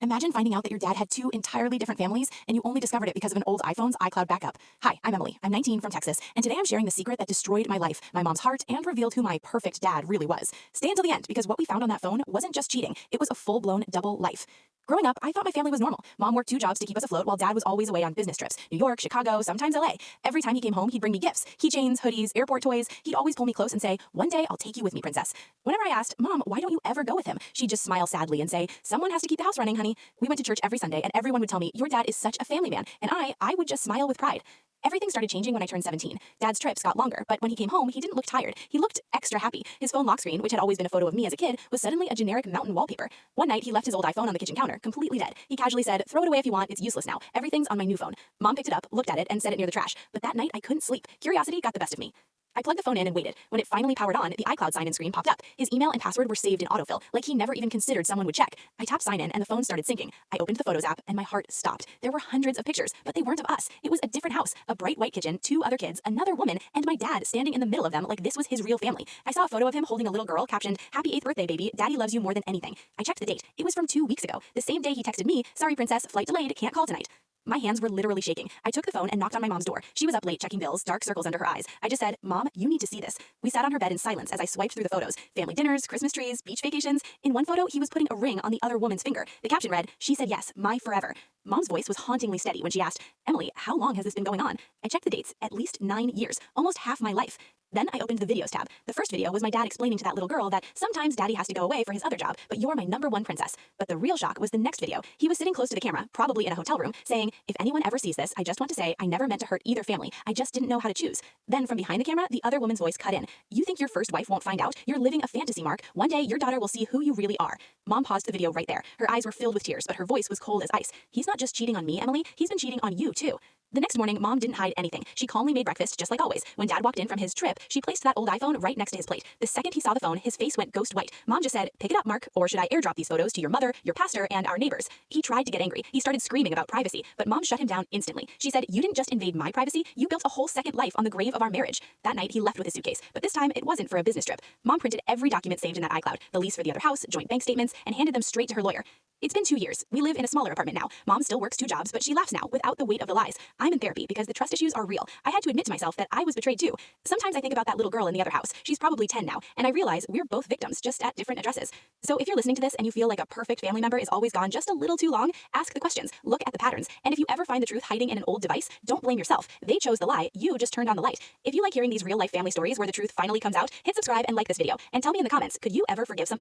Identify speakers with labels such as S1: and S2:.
S1: Imagine finding out that your dad had two entirely different families and you only discovered it because of an old iPhone's iCloud backup. Hi, I'm Emily. I'm 19 from Texas, and today I'm sharing the secret that destroyed my life, my mom's heart, and revealed who my perfect dad really was. Stay until the end because what we found on that phone wasn't just cheating, it was a full-blown double life. Growing up, I thought my family was normal. Mom worked 2 jobs to keep us afloat while dad was always away on business trips. New York, Chicago, sometimes LA. Every time he came home, he'd bring me gifts, keychains, hoodies, airport toys. He'd always pull me close and say, "One day I'll take you with me, princess." Whenever I asked, "Mom, why don't you ever go with him?" she'd just smile sadly and say, "Someone has to keep the house running, honey." We went to church every Sunday and everyone would tell me, "Your dad is such a family man." And I would just smile with pride. Everything started changing when I turned 17. Dad's trips got longer, but when he came home, he didn't look tired. He looked extra happy. His phone lock screen, which had always been a photo of me as a kid, was suddenly a generic mountain wallpaper. One night, he left his old iPhone on the kitchen counter, completely dead. He casually said, "Throw it away if you want, it's useless now. Everything's on my new phone." Mom picked it up, looked at it, and set it near the trash. But that night, I couldn't sleep. Curiosity got the best of me. I plugged the phone in and waited. When it finally powered on, the iCloud sign-in screen popped up. His email and password were saved in autofill, like he never even considered someone would check. I tapped sign in and the phone started syncing. I opened the Photos app and my heart stopped. There were hundreds of pictures, but they weren't of us. It was a different house, a bright white kitchen, 2 other kids, another woman, and my dad standing in the middle of them like this was his real family. I saw a photo of him holding a little girl captioned, "Happy 8th birthday, baby. Daddy loves you more than anything." I checked the date. It was from 2 weeks ago. The same day he texted me, "Sorry, princess, flight delayed, can't call tonight." My hands were literally shaking. I took the phone and knocked on my mom's door. She was up late checking bills, dark circles under her eyes. I just said, "Mom, you need to see this." We sat on her bed in silence as I swiped through the photos. Family dinners, Christmas trees, beach vacations. In one photo, he was putting a ring on the other woman's finger. The caption read, "She said yes, my forever." Mom's voice was hauntingly steady when she asked, "Emily, how long has this been going on?" I checked the dates, at least 9 years, almost half my life. Then I opened the videos tab. The first video was my dad explaining to that little girl that sometimes daddy has to go away for his other job, but you're my #1 princess. But the real shock was the next video. He was sitting close to the camera, probably in a hotel room, saying, "If anyone ever sees this, I just want to say I never meant to hurt either family. I just didn't know how to choose." Then from behind the camera, the other woman's voice cut in. "You think your first wife won't find out? You're living a fantasy, Mark. One day your daughter will see who you really are." Mom paused the video right there. Her eyes were filled with tears, but her voice was cold as ice. "He's not just cheating on me, Emily. He's been cheating on you, too." The next morning, Mom didn't hide anything. She calmly made breakfast, just like always. When Dad walked in from his trip, she placed that old iPhone right next to his plate. The second he saw the phone, his face went ghost white. Mom just said, "Pick it up, Mark, or should I airdrop these photos to your mother, your pastor, and our neighbors?" He tried to get angry. He started screaming about privacy, but Mom shut him down instantly. She said, "You didn't just invade my privacy, you built a whole second life on the grave of our marriage." That night, he left with his suitcase, but this time, it wasn't for a business trip. Mom printed every document saved in that iCloud, the lease for the other house, joint bank statements, and handed them straight to her lawyer. It's been 2 years. We live in a smaller apartment now. Mom still works 2 jobs, but she laughs now without the weight of the lies. I'm in therapy because the trust issues are real. I had to admit to myself that I was betrayed too. Sometimes I think about that little girl in the other house. She's probably 10 now, and I realize we're both victims, just at different addresses. So if you're listening to this and you feel like a perfect family member is always gone just a little too long, ask the questions, look at the patterns, and if you ever find the truth hiding in an old device, don't blame yourself. They chose the lie, you just turned on the light. If you like hearing these real-life family stories where the truth finally comes out, hit subscribe and like this video, and tell me in the comments, could you ever forgive some